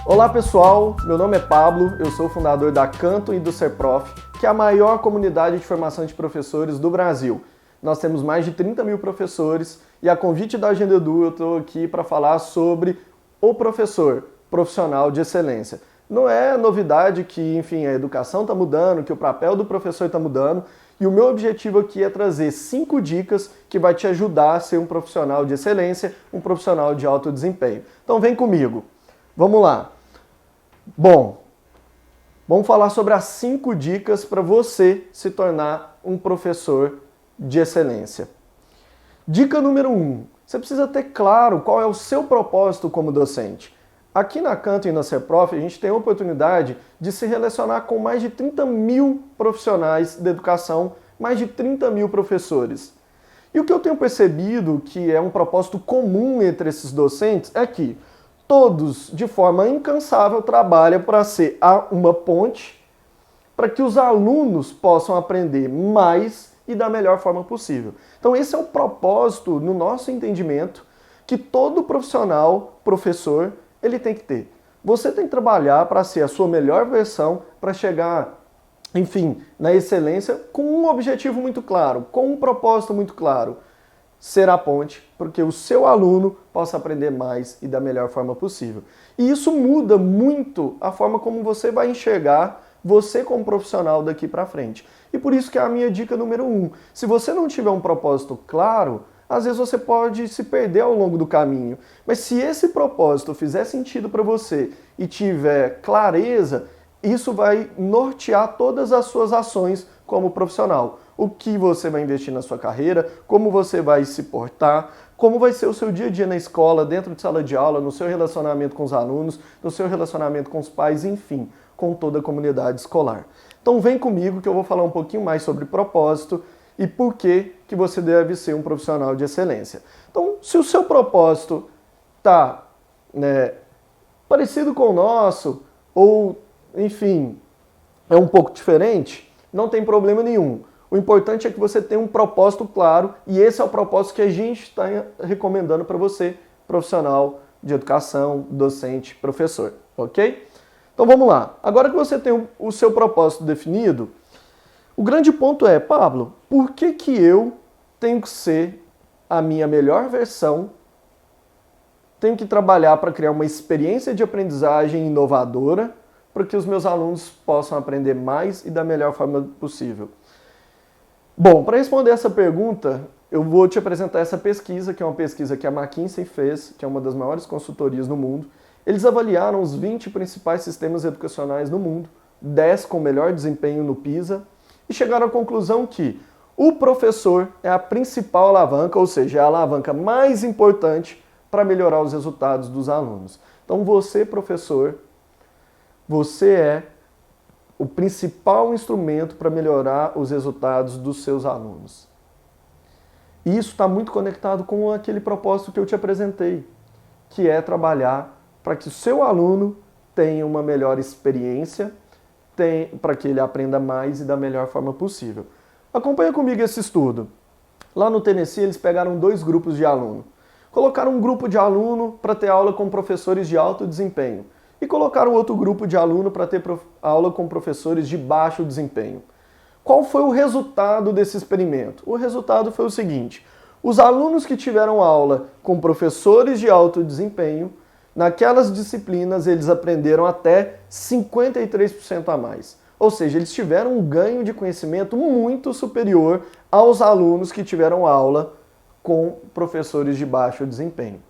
Olá pessoal, meu nome é Pablo, eu sou o fundador da Canto e do Serprof, que é a maior comunidade de formação de professores do Brasil. Nós temos mais de 30 mil professores e a convite da Agenda Edu eu estou aqui para falar sobre o professor, profissional de excelência. Não é novidade que, enfim, a educação está mudando, que o papel do professor está mudando, e o meu objetivo aqui é trazer 5 dicas que vai te ajudar a ser um profissional de excelência, um profissional de alto desempenho. Então vem comigo, vamos lá. Bom, vamos falar sobre as 5 dicas para você se tornar um professor de excelência. Dica número 1, você precisa ter claro qual é o seu propósito como docente. Aqui na Canto e na Serprof, a gente tem a oportunidade de se relacionar com mais de 30 mil profissionais da educação, mais de 30 mil professores. E o que eu tenho percebido que é um propósito comum entre esses docentes é que todos, de forma incansável, trabalham para ser uma ponte para que os alunos possam aprender mais e da melhor forma possível. Então esse é o propósito, no nosso entendimento, que todo profissional, professor, ele tem que ter. Você tem que trabalhar para ser a sua melhor versão, para chegar, enfim, na excelência com um objetivo muito claro, com um propósito muito claro. Ser a ponte para que o seu aluno possa aprender mais e da melhor forma possível. E isso muda muito a forma como você vai enxergar você como profissional daqui para frente. E por isso que é a minha dica número 1. Se você não tiver um propósito claro, às vezes você pode se perder ao longo do caminho. Mas se esse propósito fizer sentido para você e tiver clareza, isso vai nortear todas as suas ações como profissional. O que você vai investir na sua carreira, como você vai se portar, como vai ser o seu dia a dia na escola, dentro de sala de aula, no seu relacionamento com os alunos, no seu relacionamento com os pais, enfim, com toda a comunidade escolar. Então vem comigo que eu vou falar um pouquinho mais sobre propósito e por que você deve ser um profissional de excelência. Então, se o seu propósito está parecido com o nosso, ou, enfim, é um pouco diferente, não tem problema nenhum. O importante é que você tenha um propósito claro e esse é o propósito que a gente está recomendando para você, profissional de educação, docente, professor, ok? Então vamos lá. Agora que você tem o seu propósito definido, o grande ponto é, Pablo, por que eu tenho que ser a minha melhor versão, tenho que trabalhar para criar uma experiência de aprendizagem inovadora para que os meus alunos possam aprender mais e da melhor forma possível? Bom, para responder essa pergunta, eu vou te apresentar essa pesquisa, que é uma pesquisa que a McKinsey fez, que é uma das maiores consultorias no mundo. Eles avaliaram os 20 principais sistemas educacionais no mundo, 10 com melhor desempenho no PISA, e chegaram à conclusão que o professor é a principal alavanca, ou seja, é a alavanca mais importante para melhorar os resultados dos alunos. Então você, professor, você é o principal instrumento para melhorar os resultados dos seus alunos. E isso está muito conectado com aquele propósito que eu te apresentei, que é trabalhar para que o seu aluno tenha uma melhor experiência, para que ele aprenda mais e da melhor forma possível. Acompanha comigo esse estudo. Lá no Tennessee, eles pegaram 2 grupos de aluno. Colocaram um grupo de aluno para ter aula com professores de alto desempenho e colocaram outro grupo de aluno para ter aula com professores de baixo desempenho. Qual foi o resultado desse experimento? O resultado foi o seguinte: os alunos que tiveram aula com professores de alto desempenho, naquelas disciplinas eles aprenderam até 53% a mais. Ou seja, eles tiveram um ganho de conhecimento muito superior aos alunos que tiveram aula com professores de baixo desempenho.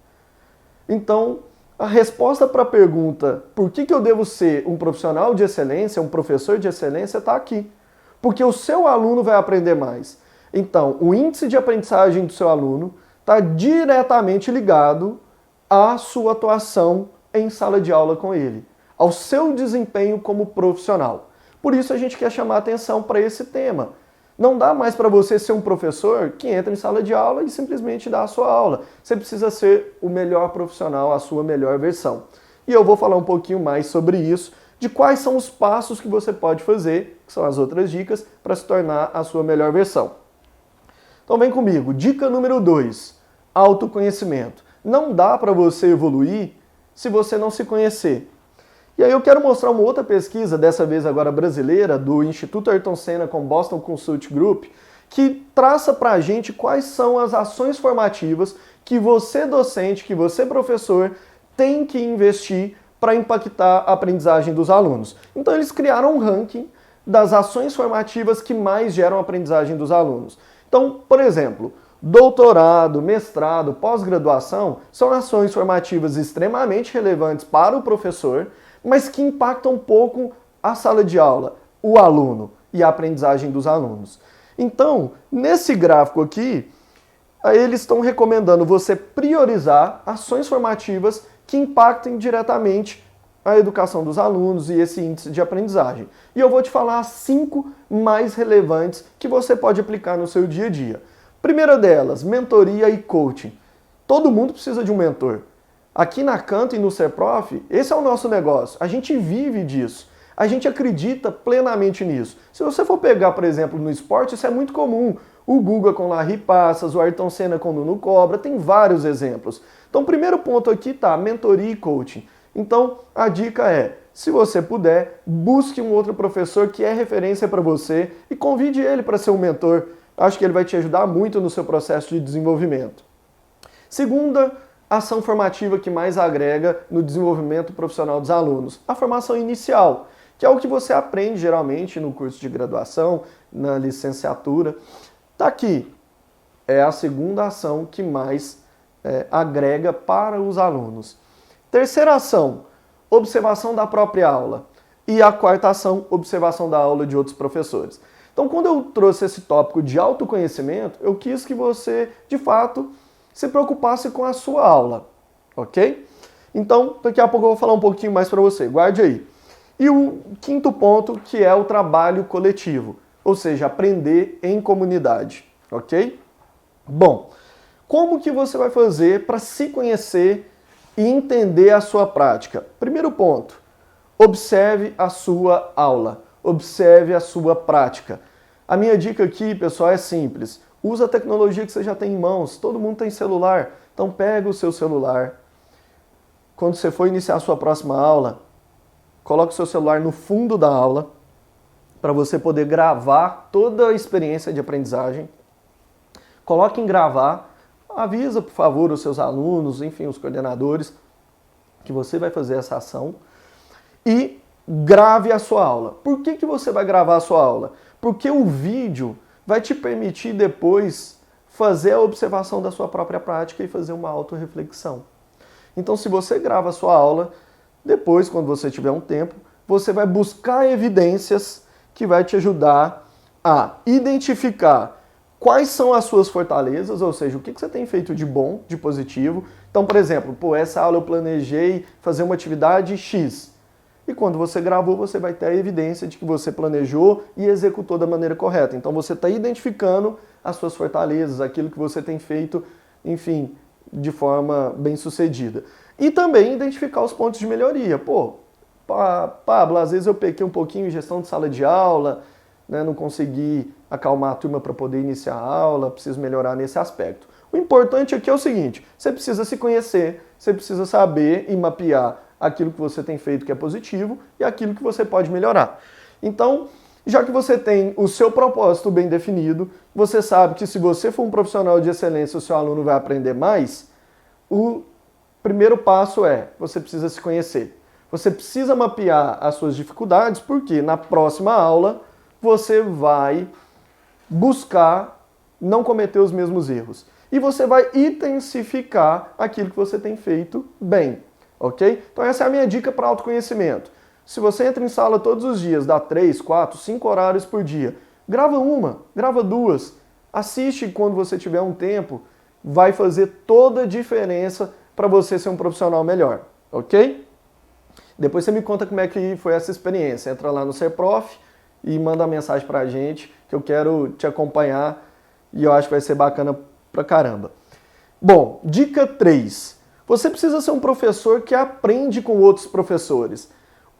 Então, a resposta para a pergunta por que eu devo ser um profissional de excelência, um professor de excelência, está aqui. Porque o seu aluno vai aprender mais. Então, o índice de aprendizagem do seu aluno está diretamente ligado à sua atuação em sala de aula com ele, ao seu desempenho como profissional. Por isso a gente quer chamar atenção para esse tema. Não dá mais para você ser um professor que entra em sala de aula e simplesmente dá a sua aula. Você precisa ser o melhor profissional, a sua melhor versão. E eu vou falar um pouquinho mais sobre isso, de quais são os passos que você pode fazer, que são as outras dicas, para se tornar a sua melhor versão. Então vem comigo. Dica número 2, autoconhecimento. Não dá para você evoluir se você não se conhecer. E aí eu quero mostrar uma outra pesquisa, dessa vez agora brasileira, do Instituto Ayrton Senna com Boston Consult Group, que traça para a gente quais são as ações formativas que você docente, que você professor, tem que investir para impactar a aprendizagem dos alunos. Então eles criaram um ranking das ações formativas que mais geram a aprendizagem dos alunos. Então, por exemplo, doutorado, mestrado, pós-graduação são ações formativas extremamente relevantes para o professor, mas que impactam um pouco a sala de aula, o aluno e a aprendizagem dos alunos. Então, nesse gráfico aqui, eles estão recomendando você priorizar ações formativas que impactem diretamente a educação dos alunos e esse índice de aprendizagem. E eu vou te falar as 5 mais relevantes que você pode aplicar no seu dia a dia. Primeira delas, mentoria e coaching. Todo mundo precisa de um mentor. Aqui na Canto e no Serprof, esse é o nosso negócio. A gente vive disso. A gente acredita plenamente nisso. Se você for pegar, por exemplo, no esporte, isso é muito comum. O Guga com Larry Passas, o Ayrton Senna com Nuno Cobra, tem vários exemplos. Então, o primeiro ponto aqui tá mentoria e coaching. Então, a dica é, se você puder, busque um outro professor que é referência para você e convide ele para ser um mentor. Acho que ele vai te ajudar muito no seu processo de desenvolvimento. Segunda ação formativa que mais agrega no desenvolvimento profissional dos alunos, a formação inicial, que é o que você aprende geralmente no curso de graduação, na licenciatura. Tá aqui, é a segunda ação que mais agrega para os alunos. Terceira ação, observação da própria aula. E a quarta ação, observação da aula de outros professores. Então, quando eu trouxe esse tópico de autoconhecimento, eu quis que você, de fato, se preocupasse com a sua aula, ok? Então, daqui a pouco eu vou falar um pouquinho mais para você, guarde aí. E o quinto ponto, que é o trabalho coletivo, ou seja, aprender em comunidade, ok? Bom, como que você vai fazer para se conhecer e entender a sua prática? Primeiro ponto, observe a sua aula, observe a sua prática. A minha dica aqui, pessoal, é simples. Usa a tecnologia que você já tem em mãos, todo mundo tem celular, então pega o seu celular. Quando você for iniciar a sua próxima aula, coloque o seu celular no fundo da aula, para você poder gravar toda a experiência de aprendizagem. Coloque em gravar, avisa, por favor, os seus alunos, enfim, os coordenadores, que você vai fazer essa ação. E grave a sua aula. Por que você vai gravar a sua aula? Porque o vídeo vai te permitir depois fazer a observação da sua própria prática e fazer uma autorreflexão. Então, se você grava a sua aula, depois, quando você tiver um tempo, você vai buscar evidências que vai te ajudar a identificar quais são as suas fortalezas, ou seja, o que você tem feito de bom, de positivo. Então, por exemplo, essa aula eu planejei fazer uma atividade X. E quando você gravou, você vai ter a evidência de que você planejou e executou da maneira correta. Então você está identificando as suas fortalezas, aquilo que você tem feito, enfim, de forma bem sucedida. E também identificar os pontos de melhoria. Pablo, às vezes eu pequei um pouquinho em gestão de sala de aula, né, não consegui acalmar a turma para poder iniciar a aula, preciso melhorar nesse aspecto. O importante aqui é o seguinte, você precisa se conhecer, você precisa saber e mapear aquilo que você tem feito que é positivo e aquilo que você pode melhorar. Então, já que você tem o seu propósito bem definido, você sabe que se você for um profissional de excelência, o seu aluno vai aprender mais, o primeiro passo é, você precisa se conhecer. Você precisa mapear as suas dificuldades, porque na próxima aula você vai buscar não cometer os mesmos erros. E você vai intensificar aquilo que você tem feito bem. Ok? Então essa é a minha dica para autoconhecimento. Se você entra em sala todos os dias, dá 3, 4, 5 horários por dia, grava uma, grava duas, assiste quando você tiver um tempo, vai fazer toda a diferença para você ser um profissional melhor, ok? Depois você me conta como é que foi essa experiência. Entra lá no Serprof e manda uma mensagem para a gente, que eu quero te acompanhar e eu acho que vai ser bacana pra caramba. Bom, dica 3. Você precisa ser um professor que aprende com outros professores.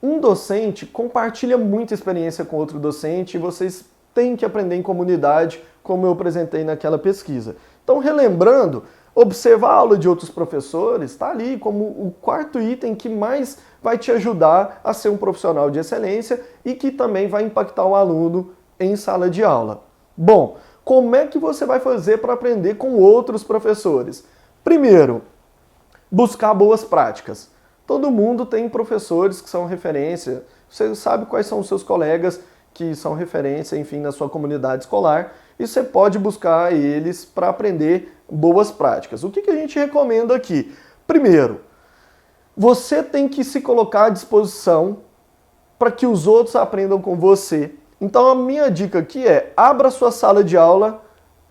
Um docente compartilha muita experiência com outro docente e vocês têm que aprender em comunidade, como eu apresentei naquela pesquisa. Então, relembrando, Observar a aula de outros professores está ali como o quarto item que mais vai te ajudar a ser um profissional de excelência e que também vai impactar o aluno em sala de aula. Bom, como é que você vai fazer para aprender com outros professores? Primeiro, buscar boas práticas. Todo mundo tem professores que são referência, você sabe quais são os seus colegas que são referência, enfim, na sua comunidade escolar, e você pode buscar eles para aprender boas práticas. O que a gente recomenda aqui? Primeiro, você tem que se colocar à disposição para que os outros aprendam com você. Então a minha dica aqui é, abra sua sala de aula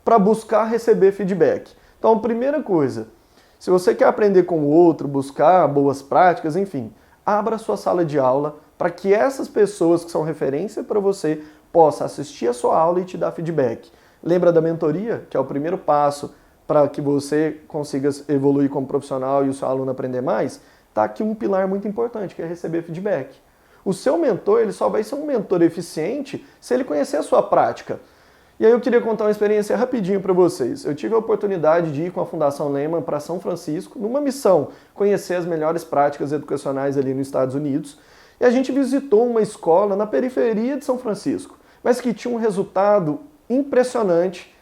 para buscar receber feedback. Então a primeira coisa, se você quer aprender com o outro, buscar boas práticas, enfim, abra sua sala de aula para que essas pessoas que são referência para você possam assistir a sua aula e te dar feedback. Lembra da mentoria, que é o primeiro passo para que você consiga evoluir como profissional e o seu aluno aprender mais? Está aqui um pilar muito importante, que é receber feedback. O seu mentor, ele só vai ser um mentor eficiente se ele conhecer a sua prática. E aí eu queria contar uma experiência rapidinho para vocês. Eu tive a oportunidade de ir com a Fundação Lehman para São Francisco, numa missão, conhecer as melhores práticas educacionais ali nos Estados Unidos. E a gente visitou uma escola na periferia de São Francisco, mas que tinha um resultado impressionante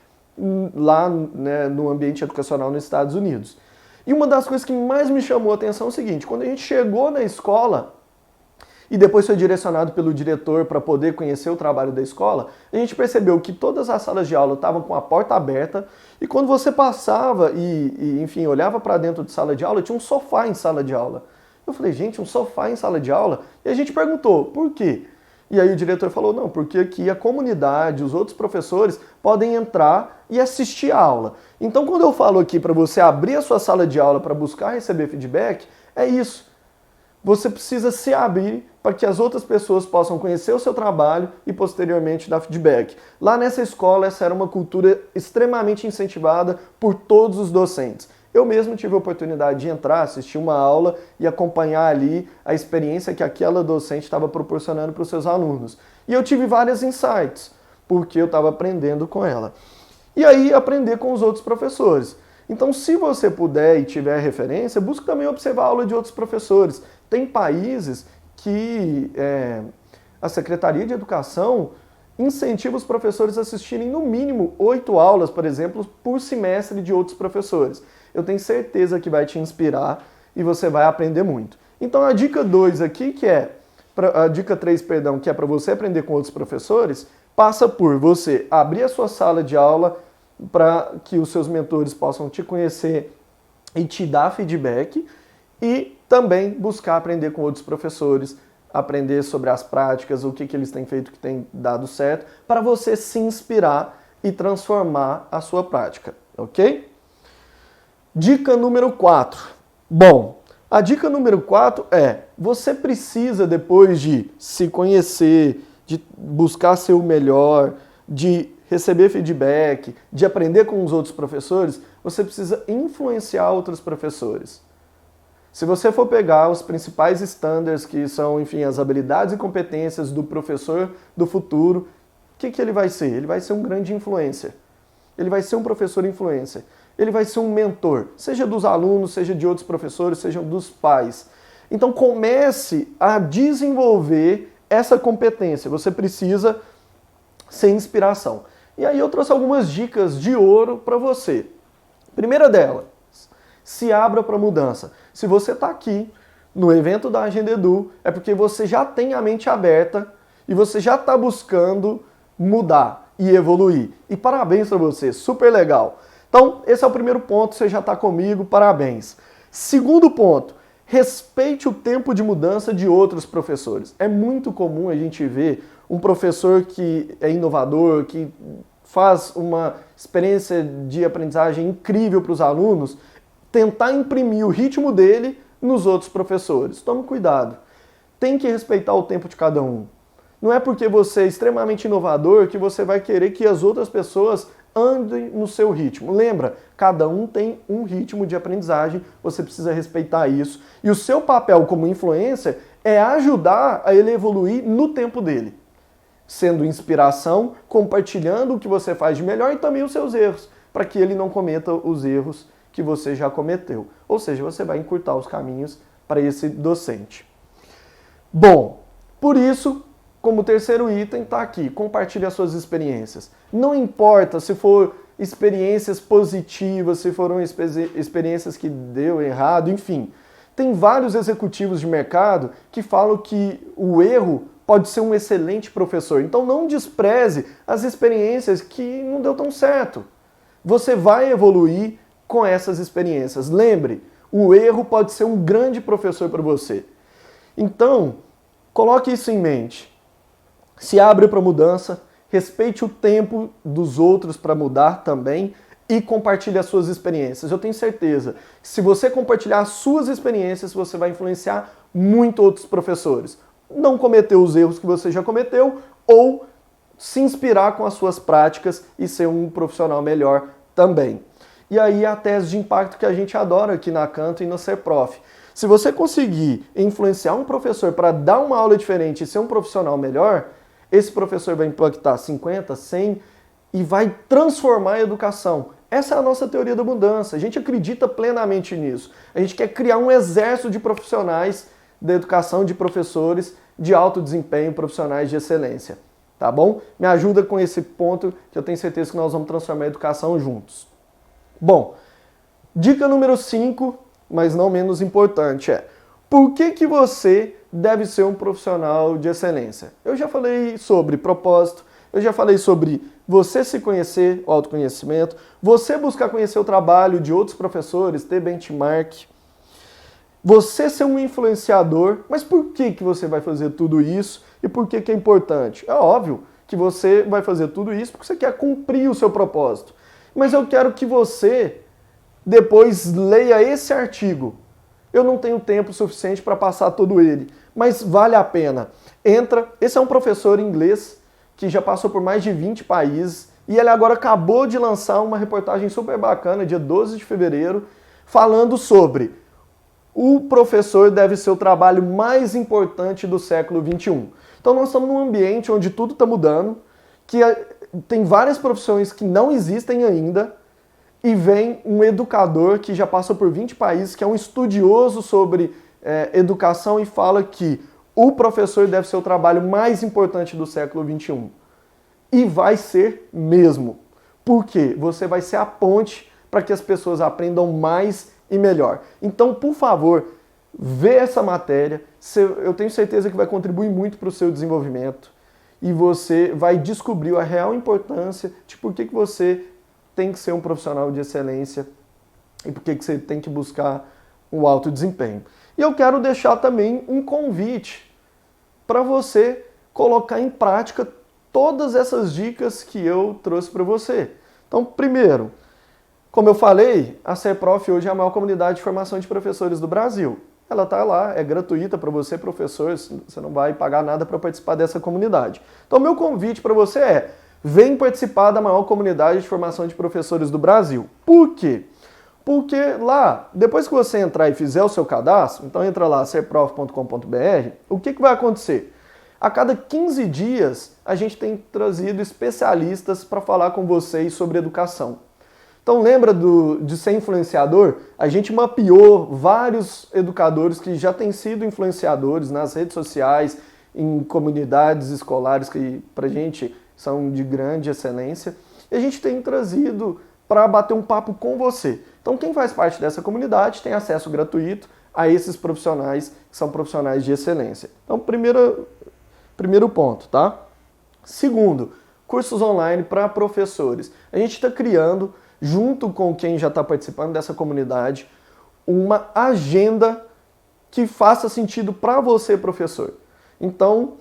lá, né, no ambiente educacional nos Estados Unidos. E uma das coisas que mais me chamou a atenção é o seguinte, quando a gente chegou na escola e depois foi direcionado pelo diretor para poder conhecer o trabalho da escola, a gente percebeu que todas as salas de aula estavam com a porta aberta e quando você passava enfim, olhava para dentro de sala de aula, tinha um sofá em sala de aula. Eu falei, gente, um sofá em sala de aula? E a gente perguntou, por quê? E aí o diretor falou, não, porque aqui a comunidade, os outros professores podem entrar e assistir a aula. Então quando eu falo aqui para você abrir a sua sala de aula para buscar receber feedback, é isso. Você precisa se abrir para que as outras pessoas possam conhecer o seu trabalho e posteriormente dar feedback. Lá nessa escola, essa era uma cultura extremamente incentivada por todos os docentes. Eu mesmo tive a oportunidade de entrar, assistir uma aula e acompanhar ali a experiência que aquela docente estava proporcionando para os seus alunos. E eu tive vários insights, porque eu estava aprendendo com ela. E aí aprender com os outros professores. Então, se você puder e tiver referência, busque também observar a aula de outros professores. Tem países que a Secretaria de Educação incentiva os professores a assistirem no mínimo 8 aulas, por exemplo, por semestre de outros professores. Eu tenho certeza que vai te inspirar e você vai aprender muito. Então a dica 2 aqui, a dica 3, perdão, que é para você aprender com outros professores, passa por você abrir a sua sala de aula para que os seus mentores possam te conhecer e te dar feedback e também buscar aprender com outros professores, aprender sobre as práticas, o que eles têm feito que tem dado certo, para você se inspirar e transformar a sua prática, ok? Dica número 4. Bom, a dica número 4 é, você precisa, depois de se conhecer, de buscar ser o melhor, de receber feedback, de aprender com os outros professores, você precisa influenciar outros professores. Se você for pegar os principais standards, que são, enfim, as habilidades e competências do professor do futuro, o que ele vai ser? Ele vai ser um grande influencer. Ele vai ser um professor influencer. Ele vai ser um mentor, seja dos alunos, seja de outros professores, seja dos pais. Então comece a desenvolver essa competência. Você precisa ser inspiração. E aí eu trouxe algumas dicas de ouro para você. Primeira delas, se abra para mudança. Se você está aqui no evento da Agenda Edu, é porque você já tem a mente aberta e você já está buscando mudar e evoluir. E parabéns para você, super legal. Então, esse é o primeiro ponto, você já está comigo, parabéns. Segundo ponto, respeite o tempo de mudança de outros professores. É muito comum a gente ver um professor que é inovador, que faz uma experiência de aprendizagem incrível para os alunos, tentar imprimir o ritmo dele nos outros professores. Tome cuidado. Tem que respeitar o tempo de cada um. Não é porque você é extremamente inovador que você vai querer que as outras pessoas andem no seu ritmo. Lembra, cada um tem um ritmo de aprendizagem, você precisa respeitar isso. E o seu papel como influencer é ajudar a ele evoluir no tempo dele. Sendo inspiração, compartilhando o que você faz de melhor e também os seus erros, para que ele não cometa os erros que você já cometeu. Ou seja, você vai encurtar os caminhos para esse docente. Bom, por isso, como terceiro item, está aqui, compartilhe as suas experiências. Não importa se for experiências positivas, se foram experiências que deu errado, enfim. Tem vários executivos de mercado que falam que o erro pode ser um excelente professor. Então não despreze as experiências que não deu tão certo. Você vai evoluir com essas experiências. Lembre, o erro pode ser um grande professor para você. Então, coloque isso em mente. Se abre para mudança, respeite o tempo dos outros para mudar também e compartilhe as suas experiências. Eu tenho certeza que se você compartilhar as suas experiências, você vai influenciar muito outros professores. Não cometer os erros que você já cometeu ou se inspirar com as suas práticas e ser um profissional melhor também. E aí a tese de impacto que a gente adora aqui na Canto e no Ser Prof. Se você conseguir influenciar um professor para dar uma aula diferente e ser um profissional melhor, esse professor vai impactar 50, 100 e vai transformar a educação. Essa é a nossa teoria da mudança. A gente acredita plenamente nisso. A gente quer criar um exército de profissionais da educação, de professores de alto desempenho, profissionais de excelência. Tá bom? Me ajuda com esse ponto que eu tenho certeza que nós vamos transformar a educação juntos. Bom, dica número 5, mas não menos importante, é por que você deve ser um profissional de excelência? Eu já falei sobre propósito, eu já falei sobre você se conhecer, o autoconhecimento, você buscar conhecer o trabalho de outros professores, ter benchmark, você ser um influenciador. Mas por que você vai fazer tudo isso e por que é importante? É óbvio que você vai fazer tudo isso porque você quer cumprir o seu propósito. Mas eu quero que você depois leia esse artigo. Eu não tenho tempo suficiente para passar todo ele, mas vale a pena. Entra, esse é um professor inglês que já passou por mais de 20 países e ele agora acabou de lançar uma reportagem super bacana, dia 12 de fevereiro, falando sobre o professor deve ser o trabalho mais importante do século XXI. Então nós estamos num ambiente onde tudo está mudando, que tem várias profissões que não existem ainda, e vem um educador que já passou por 20 países, que é um estudioso sobre educação e fala que o professor deve ser o trabalho mais importante do século XXI. E vai ser mesmo. Por quê? Você vai ser a ponte para que as pessoas aprendam mais e melhor. Então, por favor, vê essa matéria. Eu tenho certeza que vai contribuir muito para o seu desenvolvimento. E você vai descobrir a real importância de por que você tem que ser um profissional de excelência e por que você tem que buscar um alto desempenho. E eu quero deixar também um convite para você colocar em prática todas essas dicas que eu trouxe para você. Então, primeiro, como eu falei, a Ser Prof hoje é a maior comunidade de formação de professores do Brasil. Ela está lá, é gratuita para você, professor, você não vai pagar nada para participar dessa comunidade. Então, meu convite para você é: vem participar da maior comunidade de formação de professores do Brasil. Por quê? Porque lá, depois que você entrar e fizer o seu cadastro, então entra lá, serprof.com.br, o que vai acontecer? A cada 15 dias, a gente tem trazido especialistas para falar com vocês sobre educação. Então lembra de ser influenciador? A gente mapeou vários educadores que já têm sido influenciadores nas redes sociais, em comunidades escolares que pra gente são de grande excelência, e a gente tem trazido para bater um papo com você. Então quem faz parte dessa comunidade tem acesso gratuito a esses profissionais que são profissionais de excelência. Então primeiro ponto, tá? Segundo, cursos online para professores. A gente está criando, junto com quem já está participando dessa comunidade, uma agenda que faça sentido para você, professor. Então,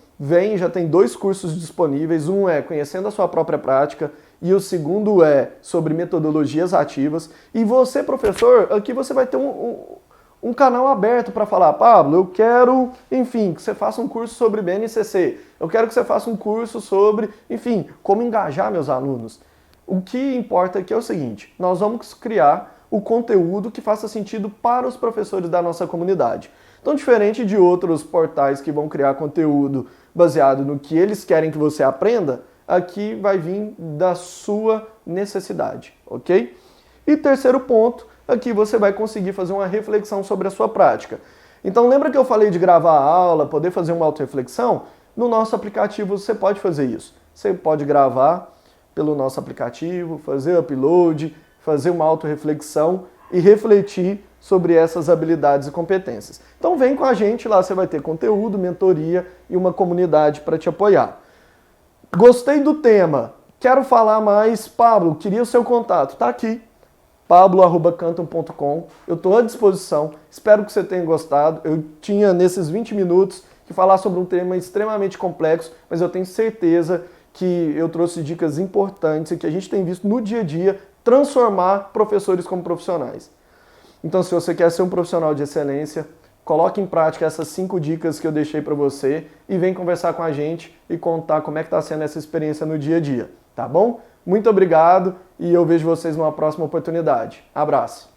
já tem 2 cursos disponíveis, um é Conhecendo a Sua Própria Prática e o segundo é sobre metodologias ativas. E você, professor, aqui você vai ter um canal aberto para falar: Pablo, eu quero, enfim, que você faça um curso sobre BNCC, eu quero que você faça um curso sobre, enfim, como engajar meus alunos. O que importa aqui é o seguinte: nós vamos criar o conteúdo que faça sentido para os professores da nossa comunidade. Então, diferente de outros portais que vão criar conteúdo baseado no que eles querem que você aprenda, aqui vai vir da sua necessidade, ok? E terceiro ponto, aqui você vai conseguir fazer uma reflexão sobre a sua prática. Então lembra que eu falei de gravar a aula, poder fazer uma autorreflexão? No nosso aplicativo você pode fazer isso. Você pode gravar pelo nosso aplicativo, fazer upload, fazer uma autorreflexão e refletir sobre essas habilidades e competências. Então vem com a gente, lá você vai ter conteúdo, mentoria e uma comunidade para te apoiar. Gostei do tema, quero falar mais, Pablo, queria o seu contato, tá aqui, pablo@canton.com, eu estou à disposição, espero que você tenha gostado. Eu tinha nesses 20 minutos que falar sobre um tema extremamente complexo, mas eu tenho certeza que eu trouxe dicas importantes e que a gente tem visto no dia a dia transformar professores como profissionais. Então, se você quer ser um profissional de excelência, coloque em prática essas 5 dicas que eu deixei para você e vem conversar com a gente e contar como é que está sendo essa experiência no dia a dia, tá bom? Muito obrigado e eu vejo vocês numa próxima oportunidade. Abraço!